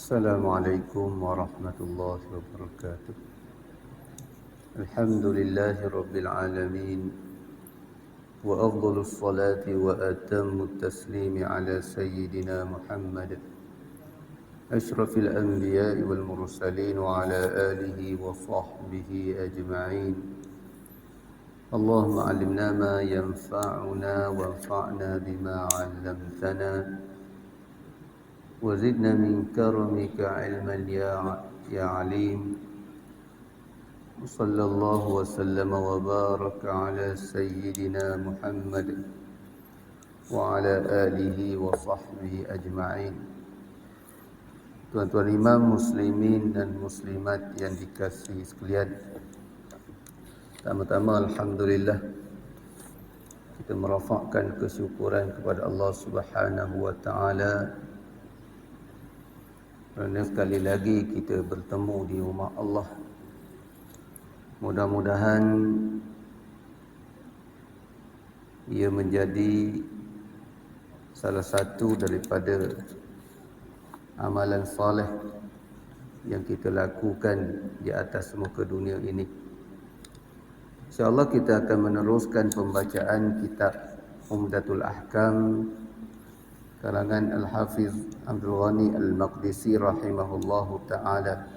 السلام عليكم ورحمة الله وبركاته. الحمد لله رب العالمين، وأفضل الصلاة وأتم التسليم على سيدنا محمد أشرف الأنبياء والمرسلين وعلى آله وصحبه أجمعين. اللهم علمنا ما ينفعنا وانفعنا بما علمتنا وزدنا من كرمك علما يا عليم. صلى الله وسلم وبارك على سيدنا محمد وعلى آله وصحبه أجمعين. Tuan-tuan imam, muslimin dan muslimat yang dikasihi sekalian, pertama-tama alhamdulillah kita merafakkan kesyukuran kepada Allah Subhanahu wa taala kerana sekali lagi kita bertemu di rumah Allah. Mudah-mudahan ia menjadi salah satu daripada amalan soleh yang kita lakukan di atas muka dunia ini. InsyaAllah kita akan meneruskan pembacaan kitab Umdatul Ahkam karangan Al-Hafiz Abdul Ghani Al-Maqdisi rahimahullahu ta'ala,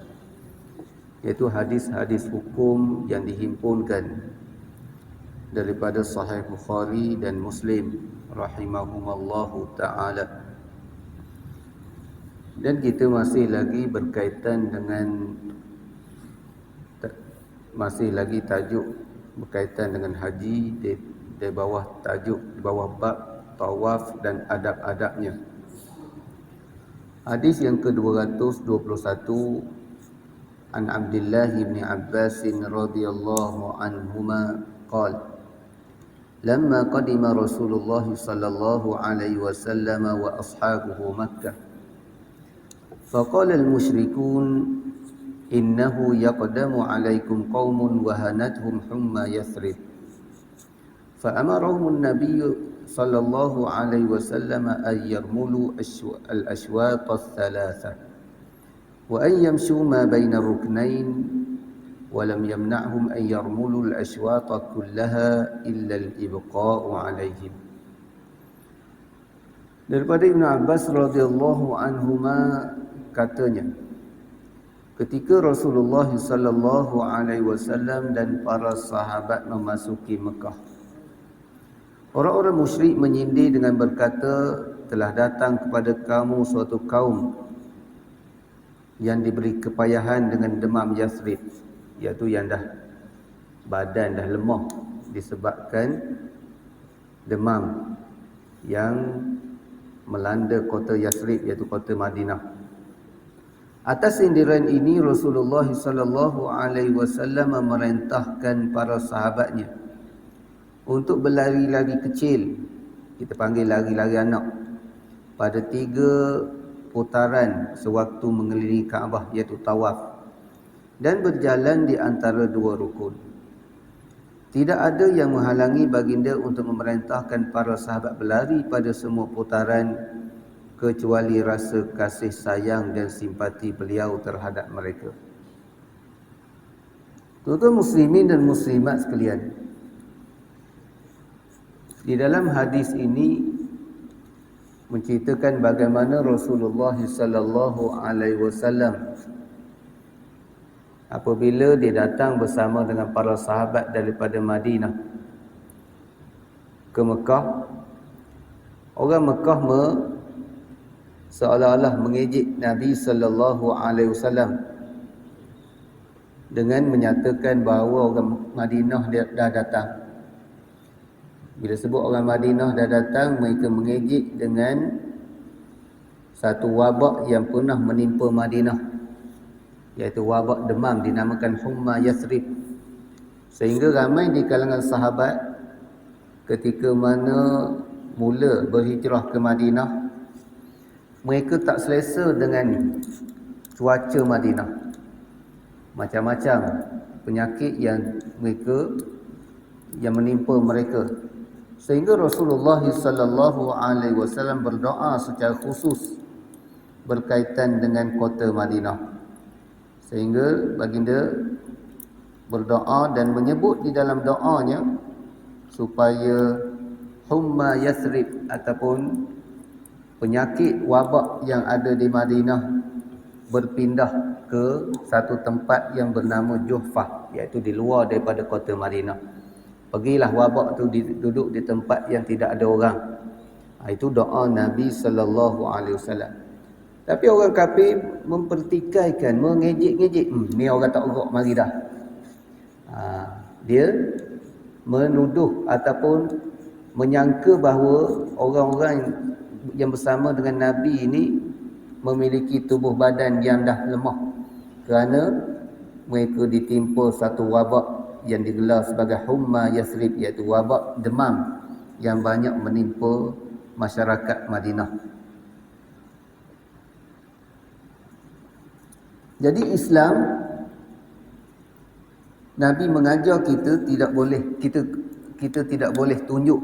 iaitu hadis-hadis hukum yang dihimpunkan daripada Sahih Bukhari dan Muslim rahimahumallahu ta'ala. Dan kita masih lagi berkaitan dengan tajuk berkaitan dengan haji di bawah tajuk, di bawah bab tawaf dan adab-adabnya. Hadis yang ke-221, an Abdullah bin Abbas radhiyallahu anhuma qala lamma qadima Rasulullah sallallahu alaihi wasallam wa ashabuhu Makkah faqala al-musyrikun innahu yaqdamu alaikum qaumun wahanathum humma Yathrib fa'amarahum an-nabiy sallallahu alaihi wasallam an yarmulu al-ashwat ath-thalatha wa an yamshu ma baina ruknain wa lam yamna'hum an yarmulu al-ashwat kullaha illa al-ibqa'u alaihim. Daripada Ibn Abbas radhiyallahu anhuma katanya, ketika Rasulullah sallallahu alaihi wasallam dan para sahabat memasuki Mekah, orang-orang musyrik menyindir dengan berkata, telah datang kepada kamu suatu kaum yang diberi kepayahan dengan demam Yathrib, iaitu yang badan dah lemah disebabkan demam yang melanda kota Yathrib, iaitu kota Madinah. Atas sindiran ini Rasulullah sallallahu alaihi wasallam memerintahkan para sahabatnya untuk berlari-lari kecil, kita panggil lari-lari anak, pada 3 putaran sewaktu mengelilingi Kaabah, iaitu tawaf, dan berjalan di antara 2 rukun. Tidak ada yang menghalangi baginda untuk memerintahkan para sahabat berlari pada semua putaran kecuali rasa kasih sayang dan simpati beliau terhadap mereka. Tuan-tuan muslimin dan muslimat sekalian, di dalam hadis ini menceritakan bagaimana Rasulullah sallallahu alaihi wasallam apabila dia datang bersama dengan para sahabat daripada Madinah ke Mekah, orang Mekah seolah-olah mengejek Nabi sallallahu alaihi wasallam dengan menyatakan bahawa orang Madinah dah datang. Bila sebut orang Madinah dah datang, mereka mengejek dengan satu wabak yang pernah menimpa Madinah, iaitu wabak demam dinamakan Humma Yathrib. Sehingga ramai di kalangan sahabat ketika mana mula berhijrah ke Madinah, mereka tak selesa dengan cuaca Madinah. Macam-macam penyakit yang menimpa mereka. Sehingga Rasulullah sallallahu alaihi wasallam berdoa secara khusus berkaitan dengan kota Madinah. Sehingga baginda berdoa dan menyebut di dalam doanya supaya humma Yathrib ataupun penyakit wabak yang ada di Madinah berpindah ke satu tempat yang bernama Juhfah, iaitu di luar daripada kota Madinah. Pergilah wabak tu duduk di tempat yang tidak ada orang. Itu doa Nabi sallallahu alaihi wasallam. Tapi orang kafir mempertikaikan, mengejek-ngejek, ni orang tak urut mari dah. Dia menuduh ataupun menyangka bahawa orang-orang yang bersama dengan Nabi ini memiliki tubuh badan yang dah lemah kerana mereka ditimpa satu wabak yang digelar sebagai humma Yathrib, iaitu wabak demam yang banyak menimpa masyarakat Madinah. Jadi Islam, Nabi mengajar kita tidak boleh kita tidak boleh tunjuk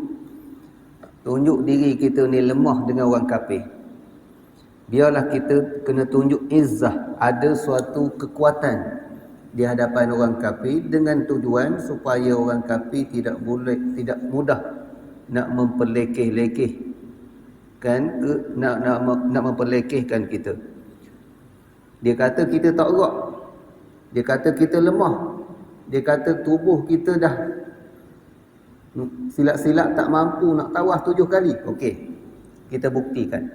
diri kita ni lemah dengan orang kafir. Biarlah kita kena tunjuk izzah, ada suatu kekuatan di hadapan orang kafir dengan tujuan supaya orang kafir tidak mudah nak memperlekehkan nak memperlekehkan kita. Dia kata kita tak erat. Dia kata kita lemah. Dia kata tubuh kita dah silap-silap tak mampu nak tawaf 7 kali. Okey, kita buktikan.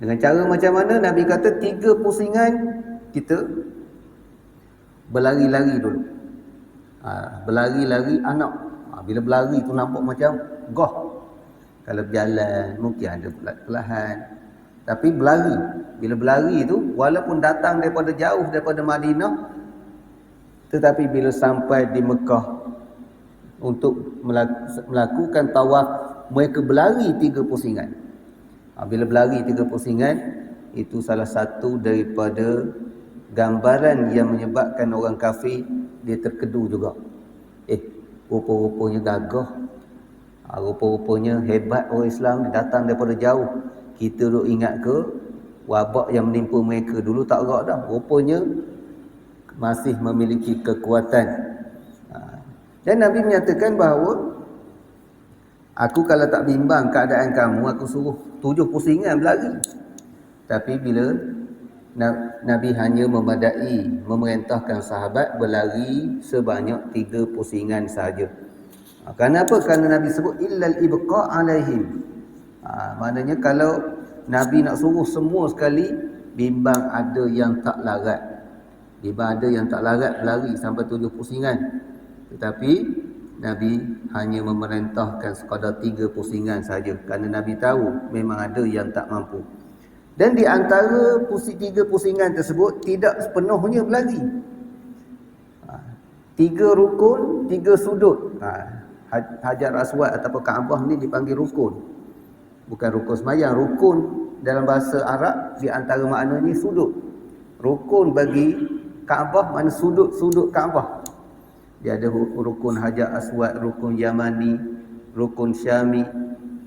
Dengan cara macam mana? Nabi kata 3 pusingan kita berlari-lari dulu. Berlari-lari anak. Bila berlari tu nampak macam goh. Kalau berjalan mungkin ada perlahan. Tapi berlari. Bila berlari tu, walaupun datang daripada jauh daripada Madinah, tetapi bila sampai di Mekah untuk melakukan tawaf, mereka berlari 3 pusingan. Bila berlari 3 pusingan, itu salah satu daripada gambaran yang menyebabkan orang kafir dia terkedu juga. Rupa-rupanya gagah, rupa-rupanya hebat orang Islam, dia datang daripada jauh. Kita duk ingat ke wabak yang menimpa mereka dulu tak erat dah. Rupanya masih memiliki kekuatan. Dan Nabi menyatakan bahawa aku kalau tak bimbang keadaan kamu, aku suruh 7 pusingan berlari. Tapi bila Nabi hanya memerintahkan sahabat berlari sebanyak 3 pusingan sahaja. Kenapa? Kerana Nabi sebut illal ibqa' alaihim. Maknanya kalau Nabi nak suruh semua sekali, bimbang ada yang tak larat. Bimbang ada yang tak larat berlari sampai 7 pusingan. Tetapi Nabi hanya memerintahkan sekadar 3 pusingan saja, kerana Nabi tahu memang ada yang tak mampu. Dan di antara 3 pusingan tersebut tidak sepenuhnya berlari. 3 rukun, 3 sudut. Hajar Aswad ataupun Kaabah ni dipanggil rukun. Bukan rukun sembahyang. Rukun dalam bahasa Arab di antara maknanya sudut. Rukun bagi Kaabah mana sudut-sudut Kaabah. Dia ada rukun Hajar Aswad, rukun Yamani, rukun Syami.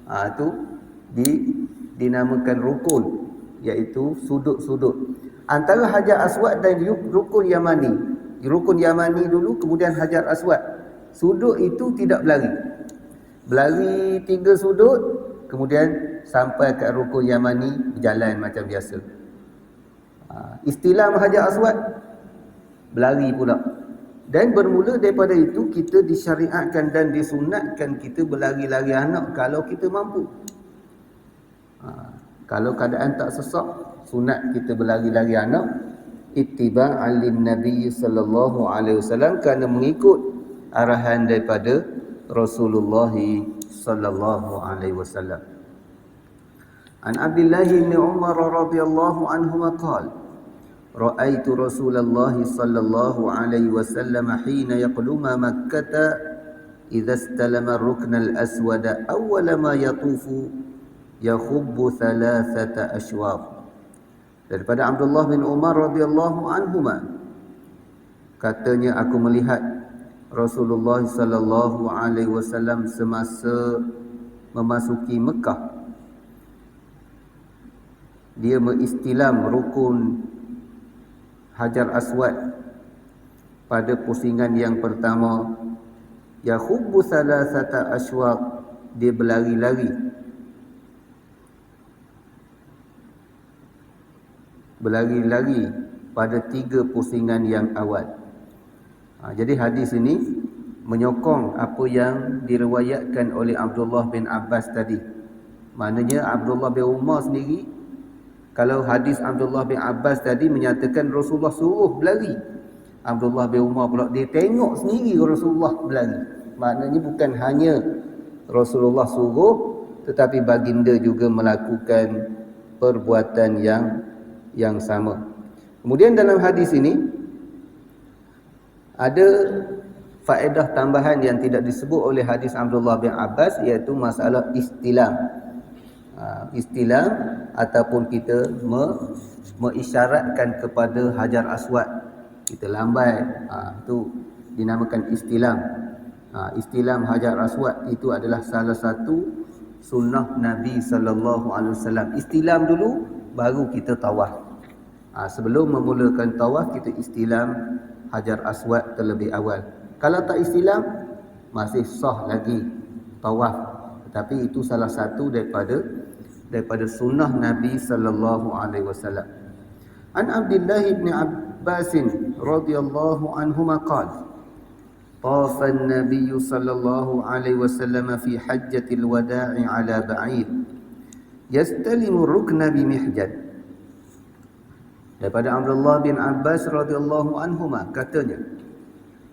Itu dinamakan rukun, iaitu sudut-sudut. Antara Hajar Aswad dan rukun Yamani. Rukun Yamani dulu, kemudian Hajar Aswad. Sudut itu tidak berlari. Berlari 3 sudut, kemudian sampai ke rukun Yamani berjalan macam biasa. Istilah Hajar Aswad, berlari pula. Dan bermula daripada itu kita disyariatkan dan disunatkan kita berlari-lari anak kalau kita mampu. Kalau keadaan tak sesak, sunat kita berlari-lari anak ittiba'an lin-nabi sallallahu alaihi wasallam, kerana mengikut arahan daripada Rasulullah sallallahu alaihi wasallam. An Abdullah bin Umar radhiyallahu anhuma qala ra'aitu Rasulullah sallallahu alaihi wasallam hina yaqduma Makkah idza istalama ar-rukn al-aswad awwala ma yatufu yakhubbu 3 ashwaq. Daripada Abdullah bin Umar radhiyallahu anhuma, katanya aku melihat Rasulullah sallallahu alaihi wasallam semasa memasuki Mekah. dia mengistilam rukun Hajar Aswad pada pusingan yang pertama. Yakhubbu salasata aswaq, dia berlari-lari pada 3 pusingan yang awal. Jadi hadis ini menyokong apa yang diriwayatkan oleh Abdullah bin Abbas tadi. Maknanya Abdullah bin Umar sendiri, kalau hadis Abdullah bin Abbas tadi menyatakan Rasulullah suruh berlari, Abdullah bin Umar pula dia tengok sendiri Rasulullah berlari. Maknanya bukan hanya Rasulullah suruh, tetapi baginda juga melakukan perbuatan yang sama. Kemudian dalam hadis ini ada faedah tambahan yang tidak disebut oleh hadis Abdullah bin Abbas, iaitu masalah istilam. Istilam ataupun kita mengisyaratkan kepada Hajar Aswad, kita lambai, itu dinamakan istilam. Istilam Hajar Aswad itu adalah salah satu sunnah Nabi sallallahu alaihi wasallam. Istilam dulu baru kita tawaf. Sebelum memulakan tawaf, kita istilam Hajar Aswad terlebih awal. Kalau tak istilam, masih sah lagi tawaf. Tetapi itu salah satu daripada sunnah Nabi sallallahu alaihi wasallam. An Abdullah bin Abbas radhiyallahu anhuma qala طاف النبي صلى الله عليه وسلم في حجة الوداع على بعير يستلم الركن بمحجن. Daripada Abdullah bin Abbas radhiyallahu anhuma, katanya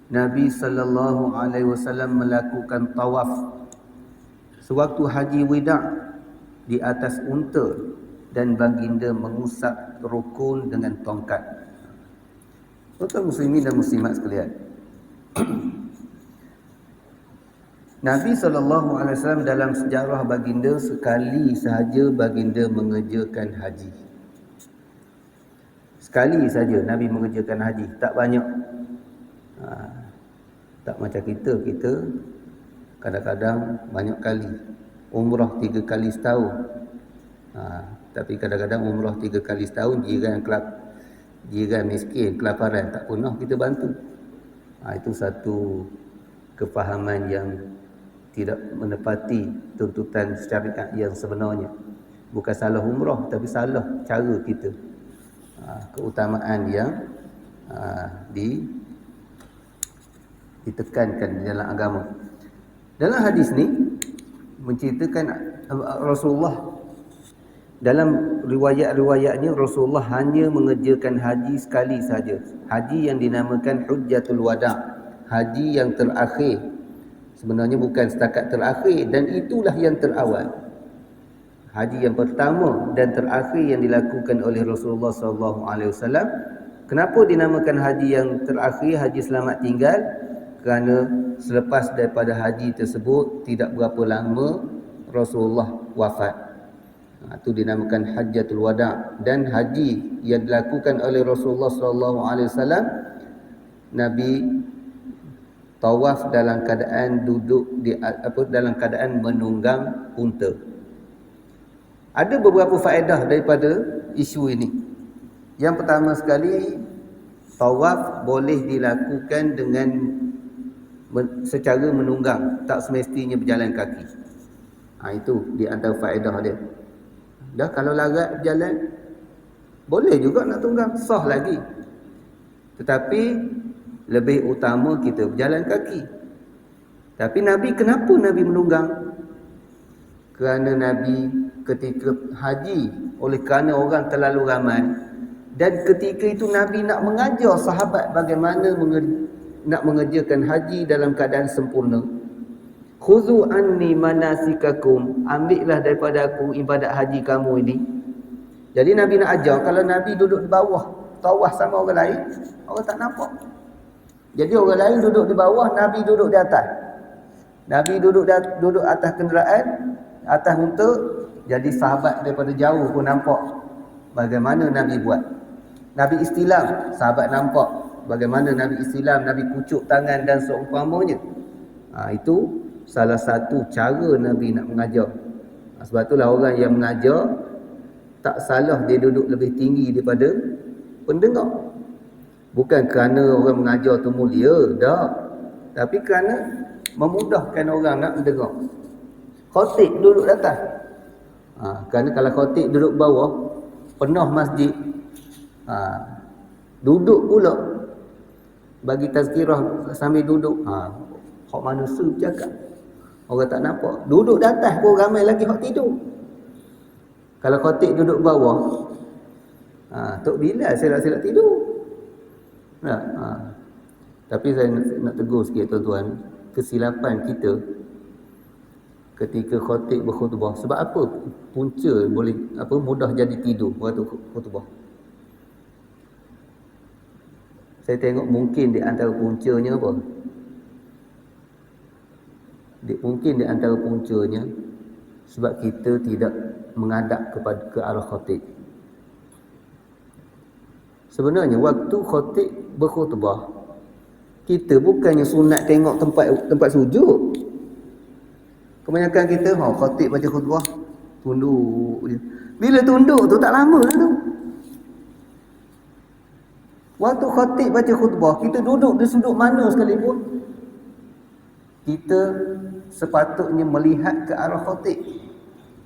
Nabi sallallahu alaihi wasallam melakukan tawaf sewaktu haji wida' di atas unta, dan baginda mengusap rukun dengan tongkat. Tuan muslimin dan muslimat sekalian, Nabi SAW dalam sejarah baginda sekali sahaja baginda mengerjakan haji. Sekali saja Nabi mengerjakan haji, tak banyak. Tak macam kita kadang-kadang banyak kali. Umrah 3 kali setahun. Tapi kadang-kadang umrah 3 kali setahun, jiran miskin, kelaparan, tak pernah kita bantu. Itu satu kefahaman yang tidak menepati tuntutan syariat yang sebenarnya. Bukan salah umrah, tapi salah cara kita. Keutamaan yang ditekankan di dalam agama. Dalam hadis ni menceritakan Rasulullah, dalam riwayat-riwayatnya Rasulullah hanya mengerjakan haji sekali saja. Haji yang dinamakan Hujjatul Wada', haji yang terakhir. Sebenarnya bukan setakat terakhir, dan itulah yang terawal. Haji yang pertama dan terakhir yang dilakukan oleh Rasulullah SAW. Kenapa dinamakan haji yang terakhir, haji selamat tinggal? Kerana selepas daripada haji tersebut tidak berapa lama Rasulullah wafat. Itu dinamakan Hajjatul Wada'. Dan haji yang dilakukan oleh Rasulullah SAW, Nabi tawaf dalam keadaan dalam keadaan menunggang unta. Ada beberapa faedah daripada isu ini. Yang pertama sekali, tawaf boleh dilakukan dengan secara menunggang, tak semestinya berjalan kaki. Itu di antara faedah dia. Dah kalau larat berjalan, boleh juga nak tunggang, sah lagi. Tetapi lebih utama kita berjalan kaki. Tapi kenapa Nabi menunggang? Kerana Nabi ketika haji, oleh kerana orang terlalu ramai, dan ketika itu Nabi nak mengajar sahabat bagaimana nak mengerjakan haji dalam keadaan sempurna. Khuzu anni manasikakum, ambillah daripada aku ibadat haji kamu ini. Jadi Nabi nak ajar, kalau Nabi duduk di bawah tawaf sama orang lain, orang tak nampak. Jadi orang lain duduk di bawah, Nabi duduk di atas. Nabi duduk atas kenderaan, atas unta. Jadi sahabat daripada jauh pun nampak bagaimana Nabi buat. Nabi istilam, sahabat nampak bagaimana Nabi istilam, Nabi kucuk tangan dan seumpamanya. Itu salah satu cara Nabi nak mengajar. Sebab itulah orang yang mengajar, tak salah dia duduk lebih tinggi daripada pendengar. Bukan kerana orang mengajar tu mulia, tak. Tapi kerana memudahkan orang nak mendengar. Khatib duduk atas. Kerana kalau khatib duduk bawah, penuh masjid. Duduk pula bagi tazkirah sambil duduk. Hak manusia bercakap. Orang tak nampak. Duduk di atas pun ramai lagi hak tidur. Kalau khatib duduk bawah, Tok Bilal silap-silap tidur. Tapi saya nak tegur sikit tuan-tuan, kesilapan kita ketika khatib berkhutbah. Sebab apa punca boleh mudah jadi tidur waktu khutbah? Saya tengok mungkin di antara puncanya apa? Mungkin di antara puncanya sebab kita tidak menghadap ke arah khatib. Sebenarnya waktu khatib berkhutbah, kita bukannya sunat tengok tempat sujud. Kebanyakan kita khatib baca khutbah tunduk je. Bila tunduk tu tak lama lah tu. Waktu khatib baca khutbah, kita duduk di sudut mana sekalipun, kita sepatutnya melihat ke arah khatib.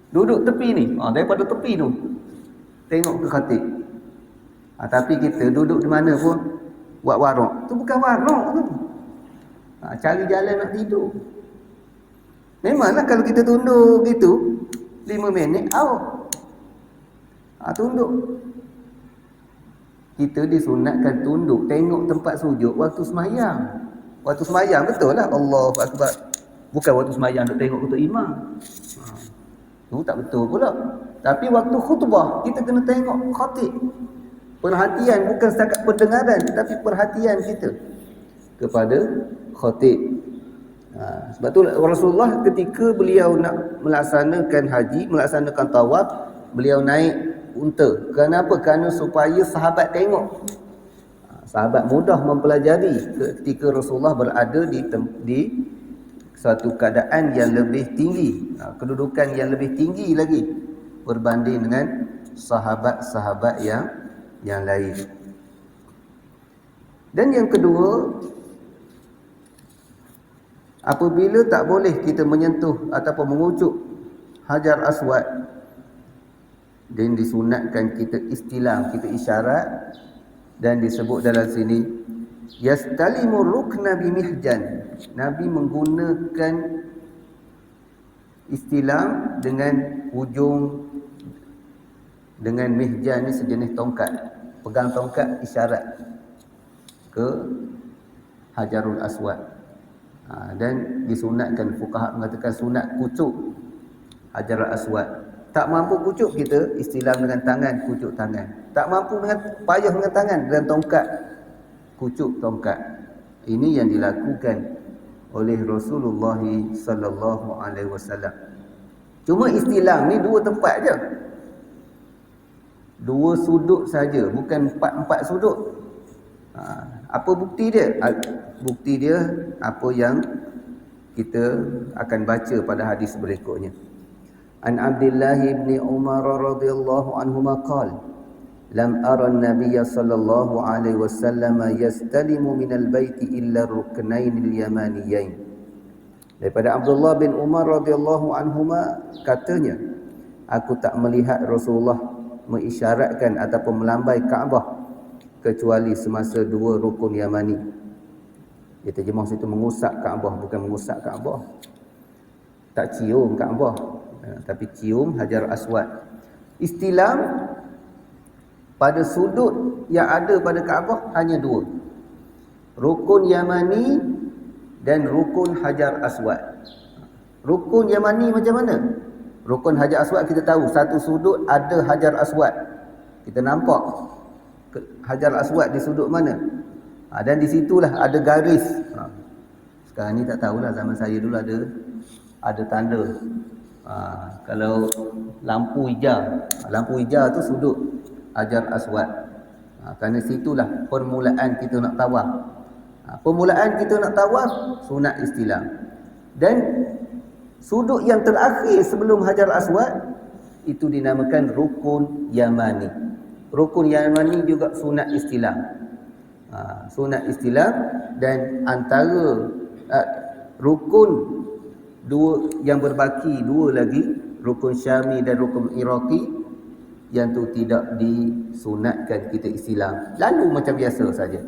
Duduk tepi ni, daripada tepi tu tengok ke khatib. Tapi kita duduk di mana pun buat warak. Tu bukan warak tu. Cari jalan nak tidur. Memanglah kalau kita tunduk gitu 5 minit out. Tunduk. Kita disunatkan tunduk tengok tempat sujud waktu semayang. Waktu semayang betul lah Allahu Akbar. Bukan waktu semayang duk tengok ketua imam. Tu tak betul pula. Tapi waktu khutbah kita kena tengok khatib. Perhatian bukan setakat pendengaran, tetapi perhatian kita kepada khatib. Sebab tu Rasulullah ketika beliau nak melaksanakan haji, melaksanakan tawaf, beliau naik unta. Kenapa? Kerana supaya sahabat tengok. Sahabat mudah mempelajari ketika Rasulullah berada di satu keadaan yang lebih tinggi, kedudukan yang lebih tinggi lagi berbanding dengan sahabat-sahabat yang lain. Dan yang kedua, apabila tak boleh kita menyentuh ataupun mengucuk Hajar Aswad, dan disunatkan kita istilam, kita isyarat, dan disebut dalam sini yastalimu rukna bimihjan. Nabi menggunakan istilam dengan ujung, dengan mihjan ni sejenis tongkat, pegang tongkat isyarat ke Hajarul Aswad. Dan disunatkan, fuqaha mengatakan sunat kucuk Hajarul Aswad. Tak mampu kucuk, kita istilam dengan tangan, kucuk tangan. Tak mampu dengan payah dengan tangan, dengan tongkat, kucuk tongkat. Ini yang dilakukan oleh Rasulullah sallallahu alaihi wasallam. Cuma istilam ni 2 tempat je. 2 sudut saja, bukan 4 sudut. Apa bukti dia? Bukti dia apa yang kita akan baca pada hadis berikutnya. An Abdullah bin Umar radhiyallahu anhuma qala lam ara an-nabiy sallallahu alaihi wasallam yastalimu min al-bait illa ruknain al-yamaniyain. Daripada Abdullah bin Umar radhiyallahu anhuma katanya, aku tak melihat Rasulullah mengisyaratkan ataupun melambai Kaabah kecuali semasa 2 rukun Yamani. Dia terjemah situ mengusap Kaabah, bukan mengusap Kaabah. Tak cium Kaabah, tapi cium Hajar Aswad. Istilam pada sudut yang ada pada Kaabah hanya 2. Rukun Yamani dan rukun Hajar Aswad. Rukun Yamani macam mana? Rukun Hajar Aswad kita tahu satu sudut ada Hajar Aswad. Kita nampak Hajar Aswad di sudut mana? Dan di situlah ada garis. Sekarang ni tak tahulah, zaman saya dulu ada tanda. Kalau lampu hijau tu sudut Hajar Aswad. Kerana situlah permulaan kita nak tawaf. Permulaan kita nak tawaf sunat istilam. Dan sudut yang terakhir sebelum Hajar Aswad itu dinamakan rukun Yamani. Rukun Yamani juga sunat istilam. Sunat istilam, dan antara rukun dua yang berbaki, dua lagi, rukun Syami dan rukun Iraqi, yang tu tidak disunatkan kita istilam. Lalu macam biasa saja.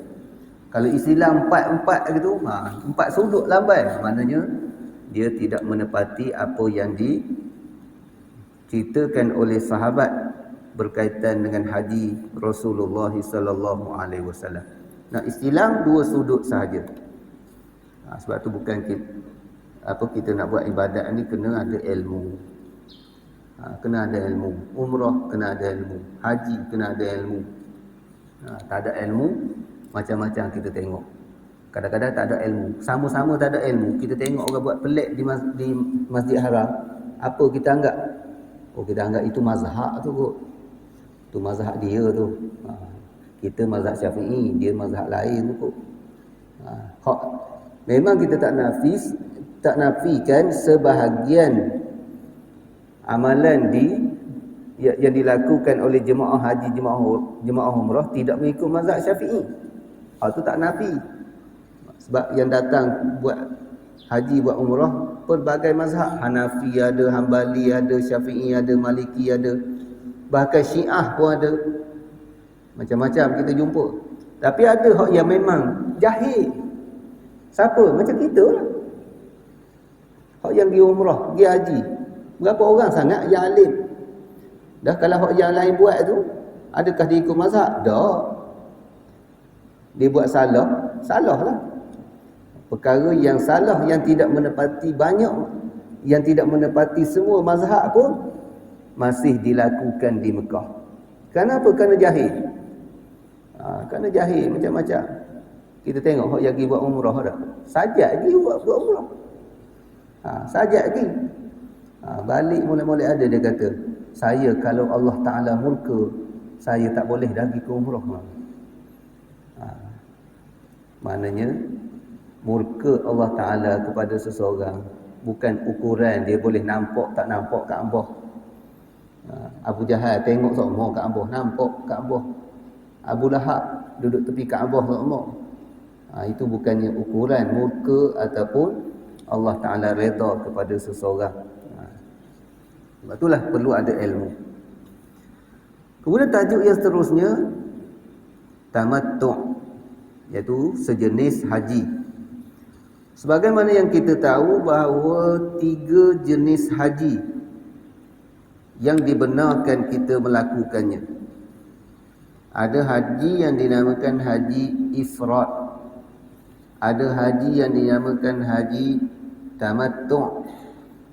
Kalau istilam empat gitu, empat sudut lambai, maknanya dia tidak menepati apa yang diceritakan oleh sahabat berkaitan dengan haji Rasulullah sallallahu alaihi wasallam. Nak istilam dua sudut sahaja. Sebab tu bukan kita nak buat ibadat ni kena ada ilmu. Kena ada ilmu. Umrah kena ada ilmu. Haji kena ada ilmu. Tak ada ilmu, macam-macam kita tengok. Kadang-kadang tak ada ilmu. Sama-sama tak ada ilmu. Kita tengok orang buat pelik di Masjid Haram. Apa kita anggap? Oh, kita anggap itu mazhab tu kot. Tu mazhab dia tu. Kita mazhab Syafi'i, dia mazhab lain tu kot. Memang kita tak nafikan sebahagian amalan yang dilakukan oleh jemaah haji, jemaah umrah tidak mengikut mazhab Syafi'i. Itu tak nafi. Sebab yang datang buat haji, buat umrah pelbagai mazhab. Hanafi ada, Hambali ada, Syafi'i ada, Maliki ada, bahkan Syiah pun ada. Macam-macam kita jumpa. Tapi ada hak yang memang jahil. Siapa? Macam kita lah. Hak yang pergi umrah, pergi haji, berapa orang sangat yang alim? Dah kalau hak yang lain buat tu, adakah dia ikut mazhab? Tak. Dia buat salah, salah lah. Perkara yang salah, yang tidak menepati banyak, yang tidak menepati semua mazhab pun masih dilakukan di Mekah. Kenapa? Kerana jahil. Kerana jahil macam-macam. Kita tengok hak yang pergi buat umrah dah. Sajak pergi buat umrah. Sajak pergi. Balik mula-mula ada dia kata, saya kalau Allah Ta'ala murka, saya tak boleh dah pergi ke umrah. Maknanya murka Allah Ta'ala kepada seseorang bukan ukuran dia boleh nampak tak nampak Kaabah. Abu Jahal tengok semua Kaabah, nampak Kaabah. Abu Lahab duduk tepi Kaabah semua. Itu bukannya ukuran murka ataupun Allah Ta'ala redha kepada seseorang. Sebab itulah perlu ada ilmu. Kemudian tajuk yang seterusnya, tamattu', iaitu sejenis haji. Sebagaimana yang kita tahu bahawa 3 jenis haji yang dibenarkan kita melakukannya. Ada haji yang dinamakan haji ifrad. Ada haji yang dinamakan haji tamattu',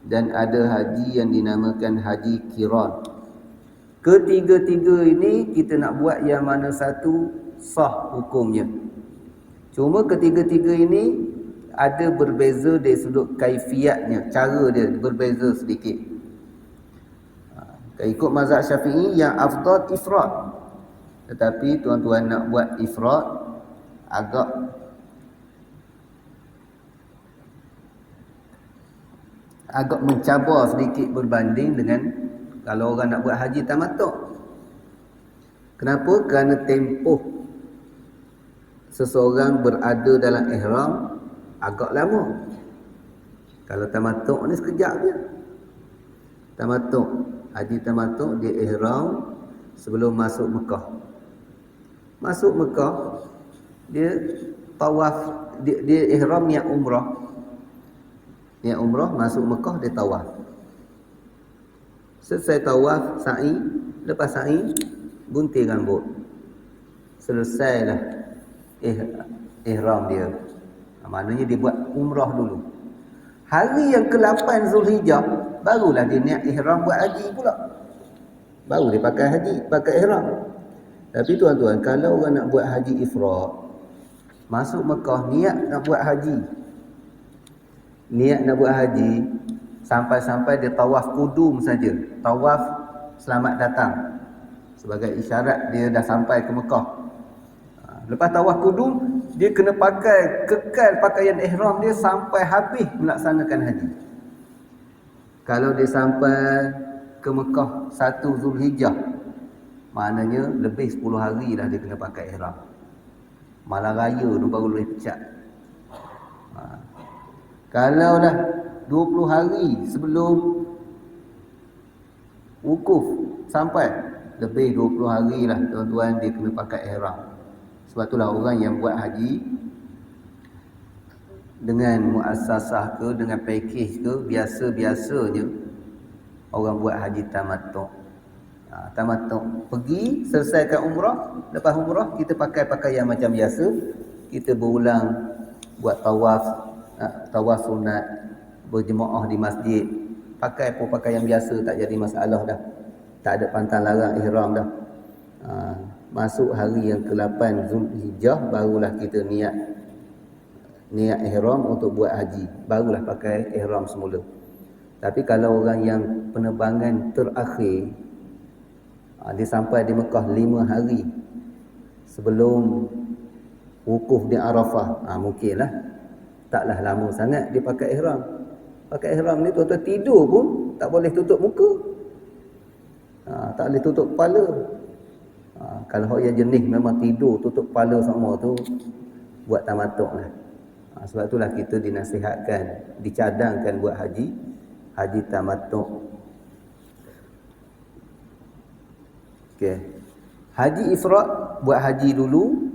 dan ada haji yang dinamakan haji qiran. Ketiga-tiga ini kita nak buat yang mana satu sah hukumnya. Cuma ketiga-tiga ini ada berbeza dari sudut kaifiatnya, cara dia berbeza sedikit. Ikut mazhab Syafi'i yang afdal ifrad. Tetapi tuan-tuan nak buat ifrad agak mencabar sedikit berbanding dengan kalau orang nak buat haji tamattu'. Kenapa? Kerana tempoh seseorang berada dalam ihram agak lama. Kalau tamattu' ni sekejap je. Haji tamattu' dia ihram sebelum masuk Mekah. Masuk Mekah dia tawaf, dia ihram niat umrah. Niat umrah, masuk Mekah dia tawaf. Selesai tawaf, sa'i, lepas sa'i gunting rambut. Selesailah ihram dia. Maknanya dia buat umrah dulu. Hari yang ke-8 Zulhijjah barulah dia niat ihram buat haji pula. Baru dia pakai ihram. Tapi tuan-tuan, kalau orang nak buat haji ifrad, masuk Mekah niat nak buat haji. Niat nak buat haji sampai-sampai dia tawaf kudum saja. Tawaf selamat datang. Sebagai isyarat dia dah sampai ke Mekah. Lepas tawaf kudum, dia kena kekal pakaian ihram dia sampai habis melaksanakan haji. Kalau dia sampai ke Mekah 1 Zulhijjah, maknanya lebih 10 hari dah dia kena pakai ihram. Malam raya tu baru boleh pecat. Kalau dah 20 hari sebelum wukuf sampai, lebih 20 hari lah tuan-tuan dia kena pakai ihram. Sebab itulah orang yang buat haji dengan muassasah ke, dengan package ke, biasa-biasanya orang buat haji tamattu'. Tamattu' pergi, selesaikan umrah, lepas umrah kita pakai pakaian macam biasa, kita berulang buat tawaf sunat, berjemaah di masjid, pakai pakaian biasa, tak jadi masalah dah. Tak ada pantang larang ihram dah. Masuk hari yang ke-8 Zulhijjah barulah kita niat ihram untuk buat haji, barulah pakai ihram semula. Tapi kalau orang yang penerbangan terakhir, dia sampai di Mekah 5 hari sebelum wukuf di Arafah, mungkinlah taklah lama sangat dia pakai ihram. Pakai ihram ni tuan-tuan tidur pun tak boleh tutup muka, tak boleh tutup kepala. Kalau orang yang jenis memang tidur tutup kepala semua tu, buat tamattu' lah. Sebab itulah kita dinasihatkan, dicadangkan buat haji tamattu'. Okey. Haji ifrad, buat haji dulu,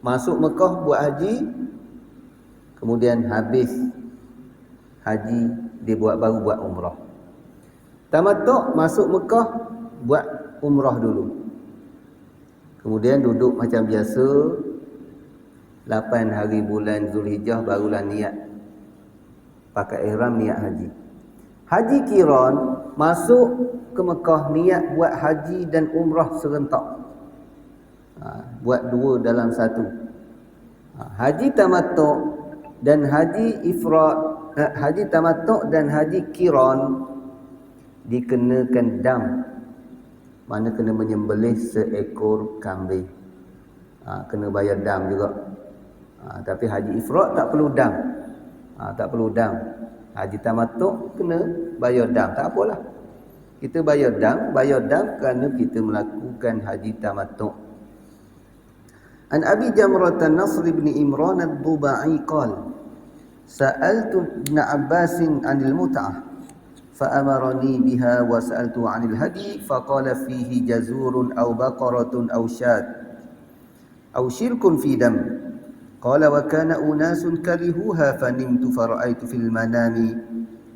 masuk Mekah buat haji, kemudian habis haji dia baru buat umrah. Tamattu' masuk Mekah buat umrah dulu, kemudian duduk macam biasa 8 hari bulan Zulhijjah barulah niat pakai ihram, niat haji. Haji qiran, masuk ke Mekah niat buat haji dan umrah serentak, buat 2 dalam 1. Haji tamattu' dan haji ifrad, haji tamattu' dan haji qiran dikenakan dam, mana kena menyembelih seekor kambing, kena bayar dam juga. Tapi haji ifrad tak perlu dam, tak perlu dam. Haji tamattu' kena bayar dam, tak apalah, kita bayar dam kerana kita melakukan haji tamattu'. An Abi Jamrah Nasr bin Imran ad-Dubai qala sa'altu Ibn Abbas 'anil mut'ah fa'amarani biha wa sa'altu 'anil hadi faqala fihi jazurun aw baqaratun aw syat aw syirkun fi dam. Qala wa kana unasun karihuha fanimtu fara'aitu fil manami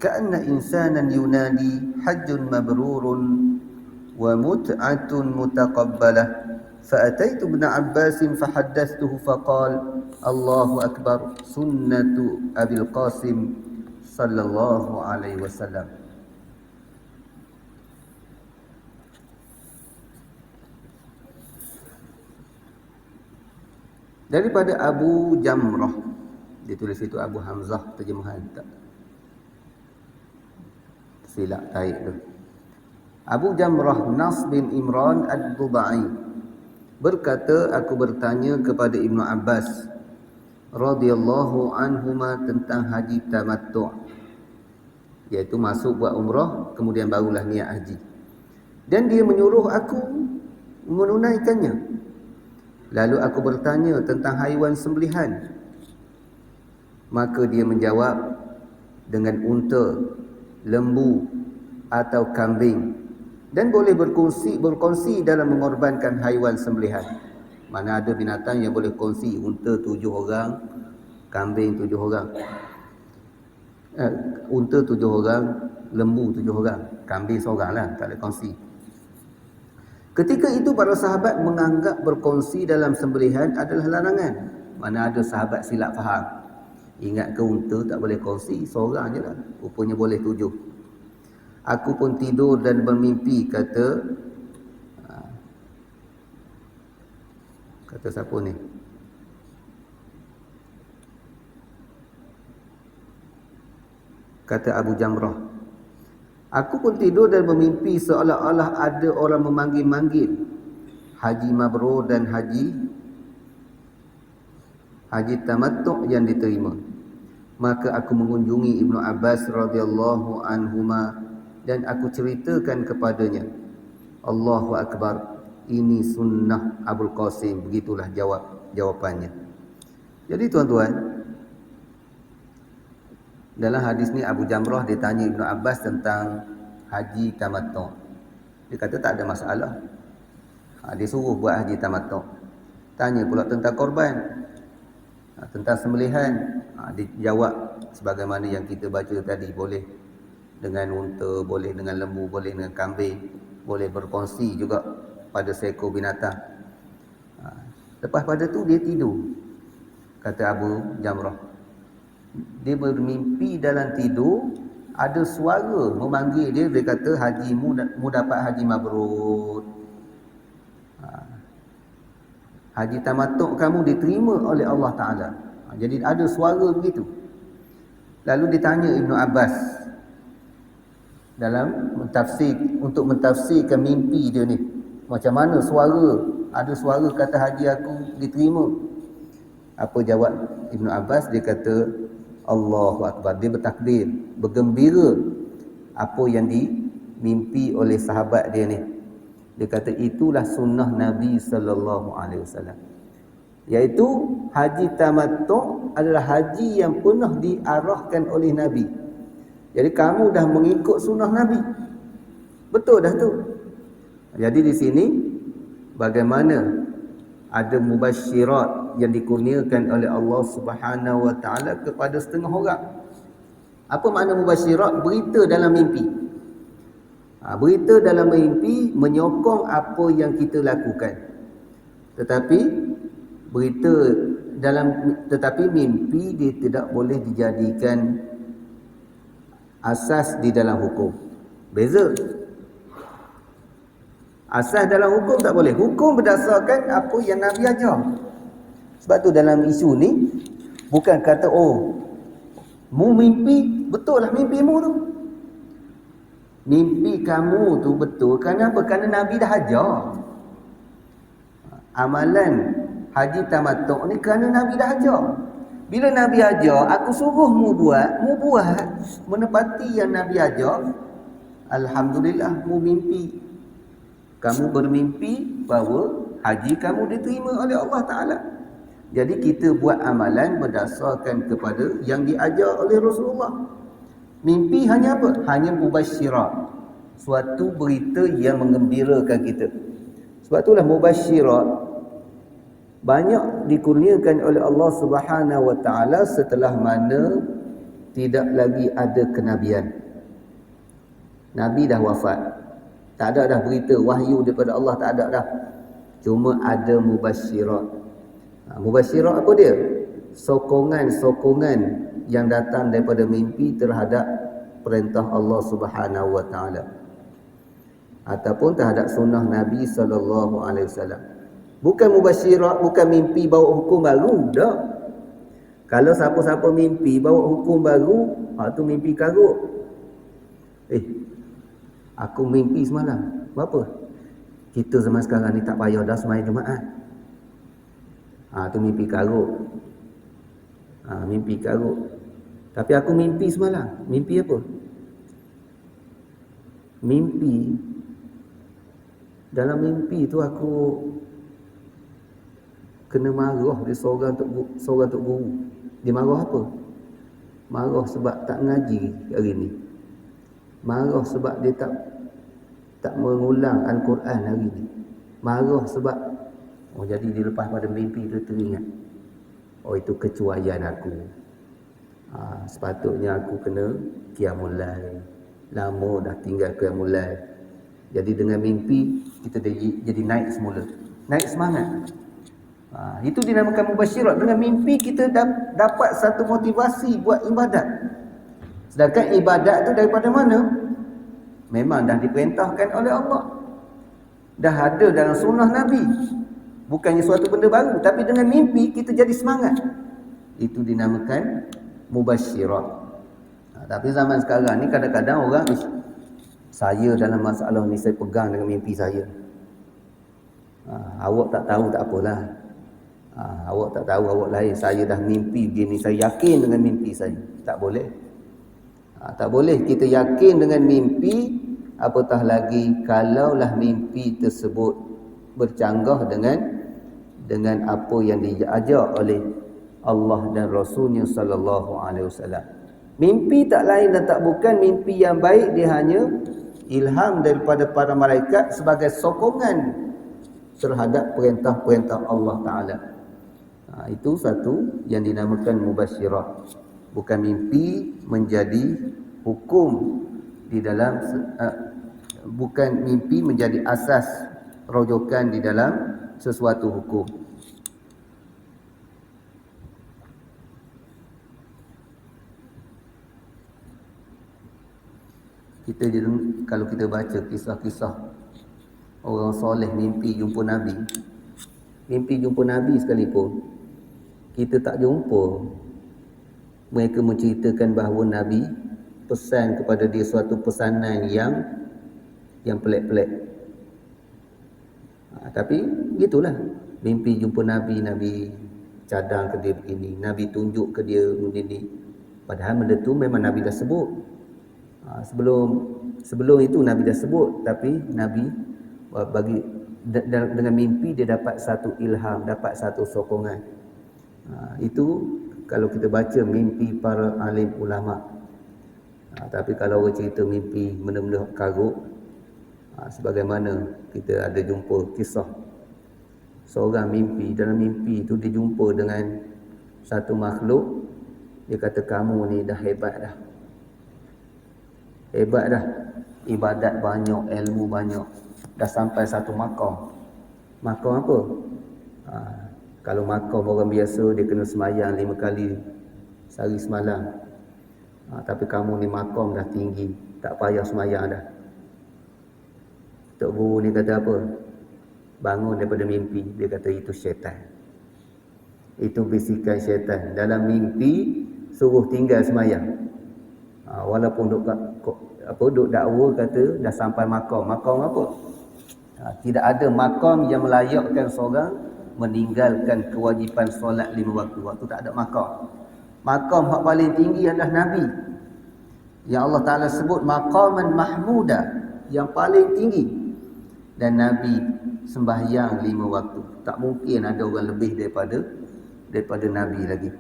ka'anna insanan yunadi hajjun mabrurun wa mut'atun mutaqabbalah. فأتيت ابن عباس فحدثته فقال الله أكبر سنة أبي القاسم صلى الله عليه وسلم. Daripada Abu Jamrah, ditulis itu Abu Hamzah, terjemahan tak silap tarik tu. Abu Jamrah Nas bin Imran ad-Dubai berkata, aku bertanya kepada Ibnu Abbas radhiyallahu anhuma tentang haji tamattu', iaitu masuk buat umrah kemudian barulah niat haji, dan dia menyuruh aku menunaikannya. Lalu aku bertanya tentang haiwan sembelihan, maka dia menjawab dengan unta, lembu atau kambing, dan boleh berkongsi dalam mengorbankan haiwan sembelihan. Mana ada binatang yang boleh kongsi, unta 7 orang, kambing 7 orang, unta 7 orang, lembu 7 orang, kambing seorang lah, tak ada kongsi. Ketika itu para sahabat menganggap berkongsi dalam sembelihan adalah larangan. Mana ada sahabat silap faham, ingat ke unta tak boleh kongsi, seorang je lah, rupanya boleh 7. Aku pun tidur dan bermimpi, kata siapa ni? Kata Abu Jamrah, aku pun tidur dan bermimpi seolah-olah ada orang memanggil-manggil haji mabrur dan haji tamattu' yang diterima. Maka aku mengunjungi Ibnu Abbas radhiyallahu anhuma dan aku ceritakan kepadanya. Allahu Akbar, ini sunnah Abul Qasim. Begitulah jawapannya. Jadi tuan-tuan, dalam hadis ni Abu Jamrah ditanya Ibnu Abbas tentang haji tamattu'. Dia kata tak ada masalah. Dia suruh buat haji tamattu'. Tanya pula tentang korban, tentang sembelihan. Dia jawab sebagaimana yang kita baca tadi, boleh dengan unta, boleh dengan lembu, boleh dengan kambing, boleh berkongsi juga pada seekor binatang. Lepas pada tu dia tidur. Kata Abu Jamrah, dia bermimpi dalam tidur, ada suara memanggil dia. Dia kata, hajimu dapat haji mabrur. Haji tamattu' kamu diterima oleh Allah Ta'ala. Jadi ada suara begitu. Lalu ditanya Ibnu Abbas dalam untuk mentafsirkan mimpi dia ni, macam mana suara, ada suara kata haji aku diterima. Apa jawab Ibnu Abbas? Dia kata, Allahu Akbar. Dia bertakbir, bergembira apa yang dimimpi oleh sahabat dia ni. Dia kata itulah sunnah Nabi sallallahu alaihi wasallam. Iaitu haji tamattu' adalah haji yang pernah diarahkan oleh Nabi. Jadi kamu dah mengikut sunnah Nabi. Betul dah tu. Jadi di sini bagaimana ada mubasyirat yang dikurniakan oleh Allah Subhanahu wa taala kepada setengah orang. Apa makna mubasyirat? Berita dalam mimpi. Berita dalam mimpi menyokong apa yang kita lakukan. Tetapi mimpi dia tidak boleh dijadikan asas di dalam hukum. Beza. Asas dalam hukum tak boleh. Hukum berdasarkan apa yang Nabi ajar. Sebab tu dalam isu ni bukan kata mu mimpi, betul lah mimpimu tu. Mimpi kamu tu betul kenapa? Kerana Nabi dah ajar. Amalan haji tamattu' ni kerana Nabi dah ajar. Bila Nabi ajar, aku suruh mu buat, menepati yang Nabi ajar. Alhamdulillah, mu mimpi. Kamu bermimpi bahawa haji kamu diterima oleh Allah Ta'ala. Jadi kita buat amalan berdasarkan kepada yang diajar oleh Rasulullah. Mimpi hanya apa? Hanya mubasyirat. Suatu berita yang menggembirakan kita. Sebab itulah mubasyirat banyak dikurniakan oleh Allah Subhanahu wa taala setelah mana tidak lagi ada kenabian. Nabi dah wafat. Tak ada dah berita wahyu daripada Allah, tak ada dah. Cuma ada mubasyirat. Mubasyirat apa dia? Sokongan-sokongan yang datang daripada mimpi terhadap perintah Allah Subhanahu wa taala ataupun terhadap sunnah Nabi sallallahu alaihi wasallam. Bukan mubasyirat, bukan mimpi bawa hukum baru dah. Kalau siapa-siapa mimpi bawa hukum baru, tu mimpi karut. Aku mimpi semalam. Berapa? Kita zaman sekarang ni tak payah dah sembahyang Jumaat. Tu mimpi karut. Mimpi karut. Tapi aku mimpi semalam. Mimpi apa? Mimpi. Dalam mimpi tu aku kena marah di seorang tok guru. Dia marah apa? Marah sebab tak ngaji hari ni. Marah sebab dia tak mengulang Al-Quran hari ni. Marah sebab jadi dia lepas pada mimpi tu teringat, itu kecuaian aku. Sepatutnya aku kena qiyamul lail. Lama dah tinggal qiyamul lail. Jadi dengan mimpi kita jadi naik semula. Naik semangat. Itu dinamakan mubasyirat. Dengan mimpi kita dapat satu motivasi buat ibadat. Sedangkan ibadat tu daripada mana? Memang dah diperintahkan oleh Allah. Dah ada dalam sunnah Nabi. Bukannya suatu benda baru, tapi dengan mimpi kita jadi semangat. Itu dinamakan mubasyirat. Tapi zaman sekarang ni kadang-kadang orang, saya dalam masalah ni saya pegang dengan mimpi saya. Awak tak tahu tak apalah. Awak tak tahu, awak lain. Saya dah mimpi begini, saya yakin dengan mimpi saya. Tak boleh. Tak boleh kita yakin dengan mimpi, apatah lagi kalaulah mimpi tersebut bercanggah dengan apa yang diajar oleh Allah dan Rasulnya sallallahu alaihi wasallam. Mimpi tak lain dan tak bukan mimpi yang baik, dia hanya ilham daripada para malaikat sebagai sokongan terhadap perintah-perintah Allah Ta'ala. Itu satu yang dinamakan mubasyirat. Bukan mimpi menjadi hukum di dalam, bukan mimpi menjadi asas rujukan di dalam sesuatu hukum. Kalau kita baca kisah-kisah orang soleh mimpi jumpa Nabi, mimpi jumpa Nabi sekalipun kita tak jumpa mereka menceritakan bahawa Nabi pesan kepada dia suatu pesanan yang pelik-pelik. Tapi gitulah, mimpi jumpa Nabi, Nabi cadang ke dia begini, Nabi tunjuk ke dia begini. Padahal benda tu memang Nabi dah sebut. Sebelum itu Nabi dah sebut, tapi Nabi bagi dengan mimpi dia dapat satu ilham, dapat satu sokongan. Itu kalau kita baca mimpi para alim ulama. Tapi kalau orang cerita mimpi benda-benda karut, sebagaimana kita ada jumpa kisah seorang mimpi, dalam mimpi itu dia jumpa dengan satu makhluk. Dia kata, kamu ni dah hebat dah, ibadat banyak, ilmu banyak, dah sampai satu makam. Makam apa? Kalau makam orang biasa dia kena semayang 5 kali sehari semalam. Tapi kamu ni makam dah tinggi, tak payah semayang dah. Tok Guru ni kata apa? Bangun daripada mimpi. Dia kata itu syaitan. Itu bisikan syaitan. Dalam mimpi suruh tinggal semayang. Walaupun duk dakwa kata dah sampai makam. Makam apa? Tidak ada makam yang melayakkan seorang meninggalkan kewajipan solat 5 waktu. Waktu tak ada makam. Makam yang paling tinggi adalah Nabi, yang Allah Ta'ala sebut maqaman mahmuda, yang paling tinggi. Dan Nabi sembahyang 5 waktu. Tak mungkin ada orang lebih daripada Nabi lagi.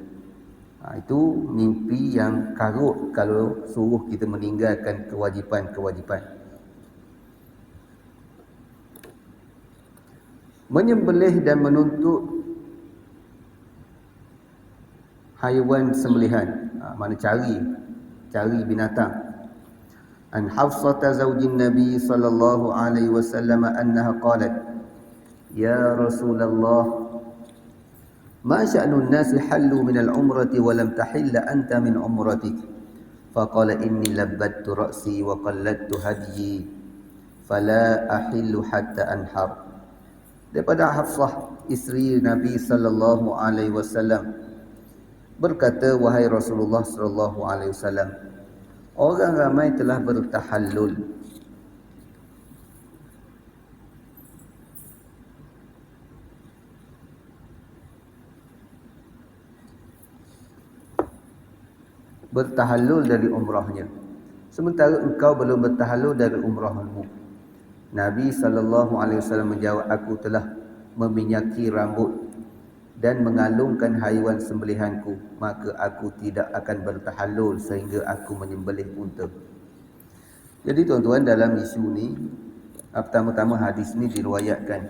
Itu mimpi yang karut kalau suruh kita meninggalkan kewajipan-kewajipan. Menyembelih dan menuntut haiwan sembelihan, mana cari binatang. An Hafsah zaujin Nabi sallallahu alaihi wasallam annaha qalat, ya Rasulullah, ma sya'nun nasi hallu min al-umrati wa lam tahilla anta min umratik? Faqala inni labbattu ra'si wa qalladtu hadyi fala ahillu hatta anhar. Daripada Hafsah, isteri Nabi sallallahu alaihi wasallam, berkata, wahai Rasulullah sallallahu alaihi wasallam, orang ramai telah bertahallul. Bertahallul dari umrahnya, sementara engkau belum bertahallul dari umrahmu. Nabi sallallahu alaihi wasallam menjawab, aku telah meminyaki rambut dan mengalungkan haiwan sembelihanku, maka aku tidak akan bertahallul sehingga aku menyembelih unta. Jadi tuan-tuan, dalam isu ni, pertama-tama hadis ni diriwayatkan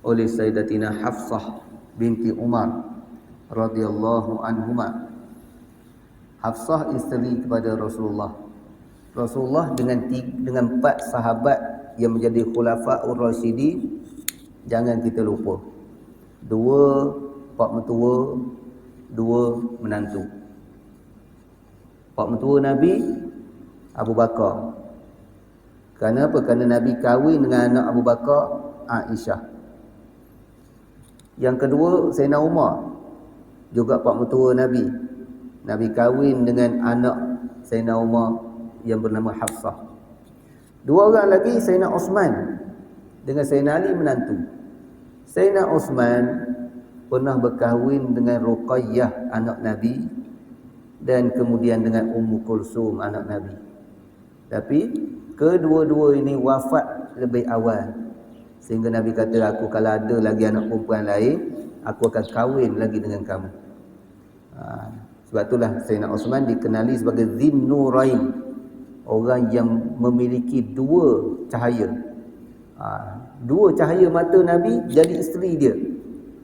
oleh Sayyidatina Hafsah binti Umar radhiyallahu anhuma. Hafsah isteri kepada Rasulullah. Rasulullah dengan 4 sahabat yang menjadi khulafaur rasyidin, jangan kita lupa. 2 pak mentua, 2 menantu. Pak mentua Nabi Abu Bakar. Kerana apa? Kerana Nabi kahwin dengan anak Abu Bakar, Aisyah. Yang kedua, Sayyidina Umar, juga pak mentua Nabi. Nabi kahwin dengan anak Sayyidina Umar yang bernama Hafsah. 2 orang lagi, Sayyidina Osman dengan Sayyidina Ali menantu. Sayyidina Osman pernah berkahwin dengan Ruqayyah, anak Nabi, dan kemudian dengan Ummu Kulsum anak Nabi. Tapi kedua-dua ini wafat lebih awal, sehingga Nabi kata, aku kalau ada lagi anak perempuan lain, aku akan kahwin lagi dengan kamu. Sebab itulah Sayyidina Osman dikenali sebagai Zinnurain, orang yang memiliki dua cahaya. Dua cahaya mata Nabi jadi isteri dia.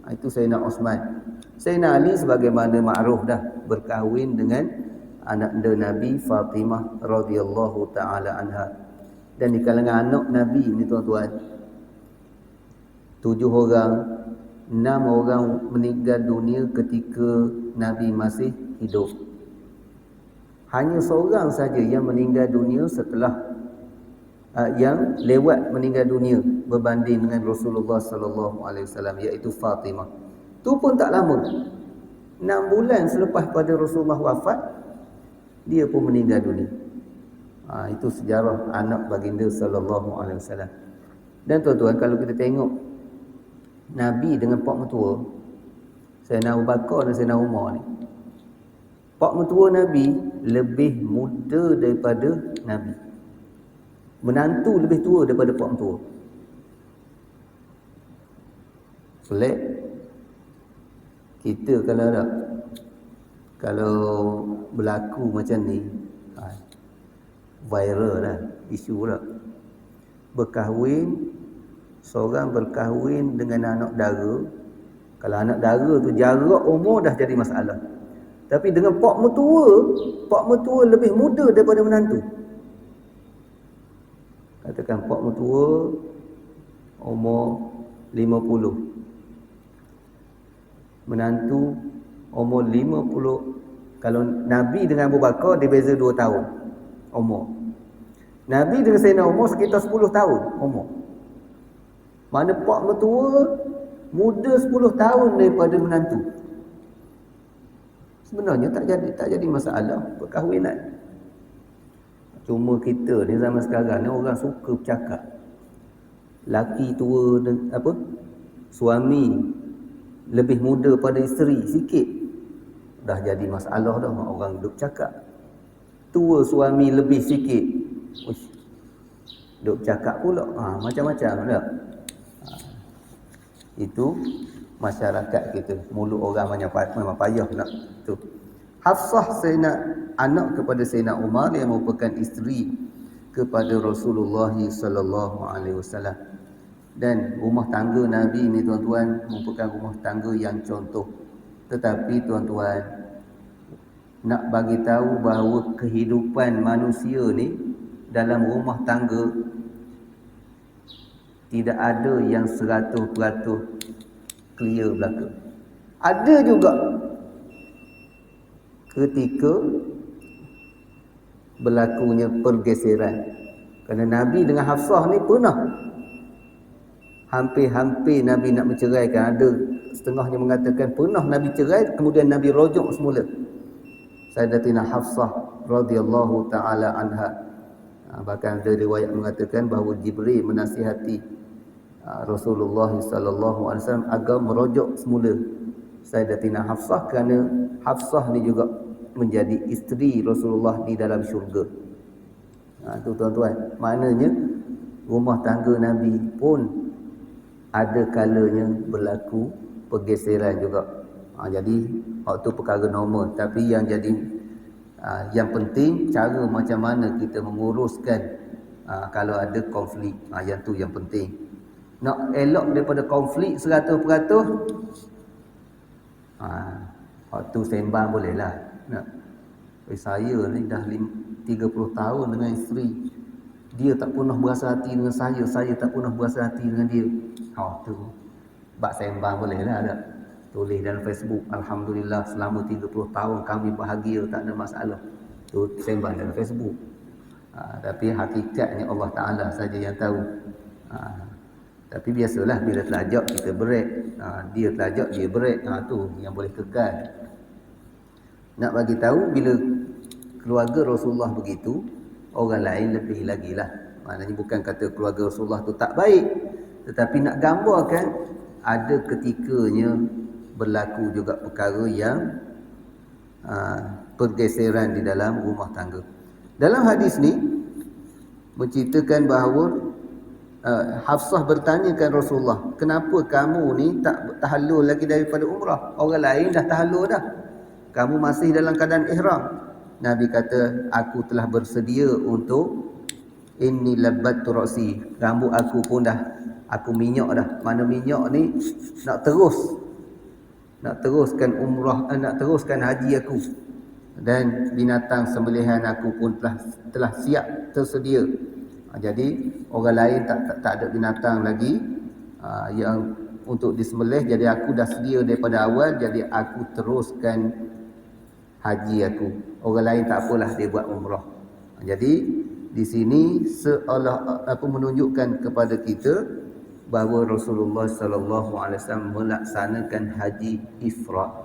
Itu Sayyidina Osman. Sayyidina Ali sebagaimana makruf dah, berkahwin dengan anak Nabi Fatimah radhiyallahu taala anha. Dan di kalangan anak Nabi ni tuan-tuan, 7 orang, 6 orang meninggal dunia ketika Nabi masih hidup. Hanya seorang saja yang meninggal dunia setelah yang lewat meninggal dunia berbanding dengan Rasulullah sallallahu alaihi wasallam, iaitu Fatimah. Tu pun tak lama. 6 bulan selepas pada Rasulullah wafat, dia pun meninggal dunia. Itu sejarah anak baginda sallallahu alaihi wasallam. Dan tuan-tuan, kalau kita tengok Nabi dengan pak mertua, Sayyidina Abu Bakar dan Sayyidina Umar ni, pak mertua Nabi lebih muda daripada Nabi. Menantu lebih tua daripada pak mertua. Pelik. Kita kalau berlaku macam ni, viral dah, isu dah. Seorang berkahwin dengan anak dara. Kalau anak dara tu jarak umur dah jadi masalah. Tapi dengan pak mertua lebih muda daripada menantu. Katakan pak mertua umur 50. Menantu umur 50. Kalau Nabi dengan Abu Bakar, dia beza 2 tahun umur. Nabi dengan Sayyidina Umar sekitar 10 tahun umur. Mana pak mertua muda 10 tahun daripada menantu. Sebenarnya tak jadi masalah perkahwinan. Cuma kita ni zaman sekarang ni orang suka bercakap. Laki tua suami lebih muda pada isteri sikit, dah jadi masalah dah. Orang duk cakap. Tua suami lebih sikit, duk cakap pula. Macam-macam dah. Itu masyarakat kita. Mulut orang memang payah nak tu. Hafsah anak kepada Sayyidina Umar yang merupakan isteri kepada Rasulullah sallallahu alaihi wasallam. Dan rumah tangga Nabi ni tuan-tuan merupakan rumah tangga yang contoh. Tetapi tuan-tuan, nak bagi tahu bahawa kehidupan manusia ni dalam rumah tangga tidak ada yang 100% clear belaka. Ada juga ketika berlakunya pergeseran. Kerana Nabi dengan Hafsah ni pernah hampir-hampir Nabi nak menceraikan. Ada setengahnya mengatakan pernah Nabi cerai, kemudian Nabi rujuk semula. Sayyidatina Hafsah radhiyallahu taala anha. Bahkan ada riwayat mengatakan bahawa Jibril menasihati Rasulullah sallallahu alaihi wasallam agar merujuk semula Sayyidatina Hafsah, kerana Hafsah ni juga menjadi isteri Rasulullah di dalam syurga. Tu tuan-tuan, maknanya rumah tangga Nabi pun ada kalanya berlaku pergeseran juga. Jadi waktu perkara normal, tapi yang yang penting cara macam mana kita menguruskan kalau ada konflik. Yang tu yang penting. Nak elok daripada konflik 100%, waktu sembang boleh lah. Saya ni dah 30 tahun dengan isteri, dia tak pernah berasa hati dengan saya tak pernah berasa hati dengan dia. Tu bak sembang boleh lah tak? Tulis dalam Facebook, Alhamdulillah selama 30 tahun kami bahagia, tak ada masalah. Tu sembang dalam Facebook. Tapi hakikatnya Allah Ta'ala saja yang tahu. Tapi biasalah bila terlajak kita break. Dia terlajak dia break. Tu yang boleh kekal. Nak bagi tahu bila keluarga Rasulullah begitu, orang lain lebih lagi lah. Maknanya bukan kata keluarga Rasulullah tu tak baik, tetapi nak gambarkan ada ketikanya berlaku juga perkara yang pergeseran di dalam rumah tangga. Dalam hadis ni menceritakan bahawa Hafsah bertanyakan Rasulullah, kenapa kamu ni tak tahallul lagi daripada umrah? Orang lain dah tahallul dah, kamu masih dalam keadaan ihram. Nabi kata, aku telah bersedia untuk inni labbattu ra'si, rambut aku pun dah aku minyak dah. Mana minyak ni nak teruskan umrah, nak teruskan haji aku, dan binatang sembelihan aku pun telah siap tersedia. Jadi orang lain tak ada binatang lagi yang untuk disembelih, jadi aku dah sedia daripada awal, jadi aku teruskan haji aku. Orang lain tak apalah, dia buat umrah. Jadi di sini seolah apa menunjukkan kepada kita bahawa Rasulullah sallallahu alaihi wasallam melaksanakan haji ifrad.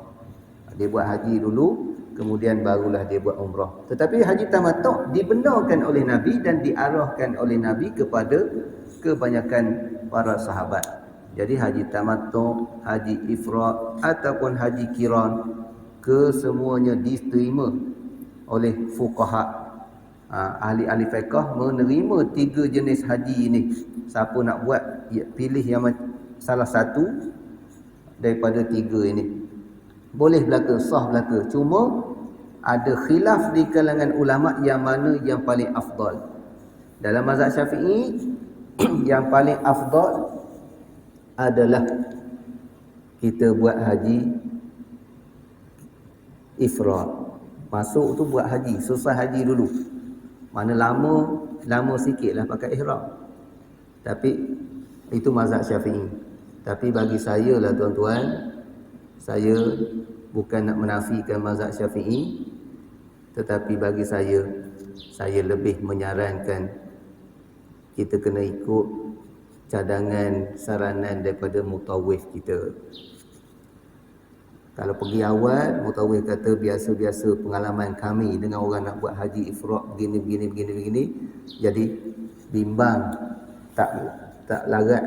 Dia buat haji dulu, kemudian barulah dia buat umrah. Tetapi haji tamattu' dibenarkan oleh Nabi dan diarahkan oleh Nabi kepada kebanyakan para sahabat. Jadi haji tamattu', haji ifrad ataupun haji qiran, kesemuanya diterima oleh fuqaha. Ahli-ahli fiqh menerima 3 jenis haji ini. Siapa nak buat, pilih yang salah satu daripada 3 ini. Boleh belaka, sah belaka. Cuma ada khilaf di kalangan ulama yang mana yang paling afdal. Dalam mazhab Syafi'i yang paling afdal adalah kita buat haji ifrad. Masuk tu buat haji, selesai haji dulu. Mana lama sikitlah pakai ihram. Tapi itu mazhab Syafi'i. Tapi bagi saya lah tuan-tuan, saya bukan nak menafikan mazhab Syafi'i, tetapi bagi saya lebih menyarankan kita kena ikut cadangan saranan daripada mutawif kita. Kalau pergi awal, mutawif kata biasa-biasa pengalaman kami dengan orang nak buat haji ifrad begini. Jadi bimbang, tak larat,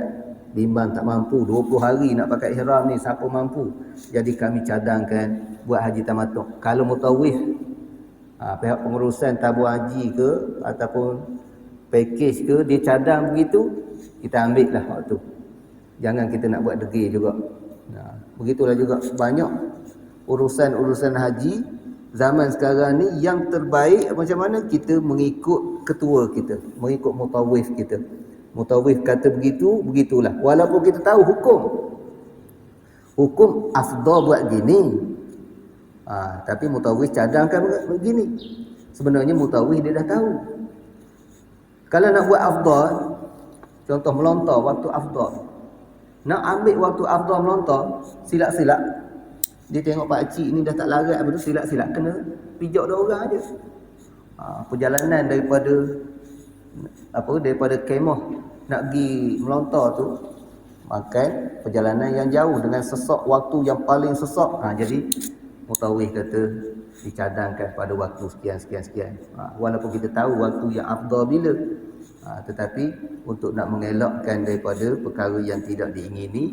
bimbang tak mampu, 20 hari nak pakai ihram ni, siapa mampu? Jadi kami cadangkan buat haji tamattu'. Kalau mutawif, pihak pengurusan tabung haji ke ataupun package ke, dia cadang begitu, kita ambil lah waktu. Jangan kita nak buat degil juga. Begitulah juga banyak urusan-urusan haji zaman sekarang ni, yang terbaik macam mana kita mengikut ketua kita, mengikut mutawif kita. Mutawif kata begitu, begitulah. Walaupun kita tahu hukum afdal buat gini, tapi mutawif cadangkan begini. Sebenarnya mutawif dia dah tahu. Kalau nak buat afdal, contoh melontar waktu afdal, nak ambil waktu afdal melontar, silap-silap dia tengok pak cik ni dah tak larat apa tu, silap-silap kena pijak 2 orang aja. Perjalanan daripada kemah nak pergi melontar tu, makan perjalanan yang jauh dengan sesak, waktu yang paling sesak. Jadi mutawif kata dicadangkan pada waktu sekian. Walaupun kita tahu waktu yang afdal bila, tetapi untuk nak mengelakkan daripada perkara yang tidak diingini,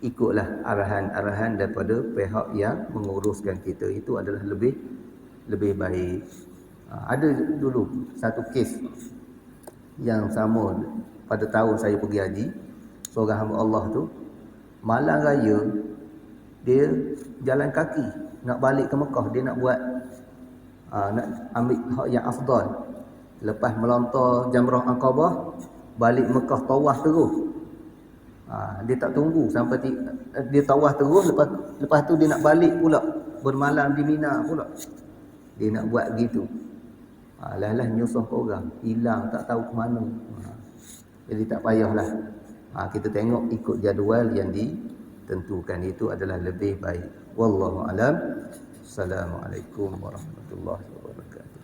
ikutlah arahan-arahan daripada pihak yang menguruskan kita. Itu adalah lebih baik. Ada dulu satu kes yang sama pada tahun saya pergi haji. Seorang hamba Allah tu malam raya dia jalan kaki nak balik ke Mekah. Dia nak buat nak ambil hak yang afdal. Lepas melontar Jamrah Aqabah, balik Mekah tawaf terus. Dia tak tunggu sampai dia tawaf terus, lepas tu dia nak balik pula, bermalam di Mina pula. Dia nak buat gitu. Lah nyusah ke orang, hilang tak tahu ke mana. Jadi tak payahlah. Kita tengok ikut jadual yang ditentukan, itu adalah lebih baik. Wallahu alam. Assalamualaikum warahmatullahi wabarakatuh.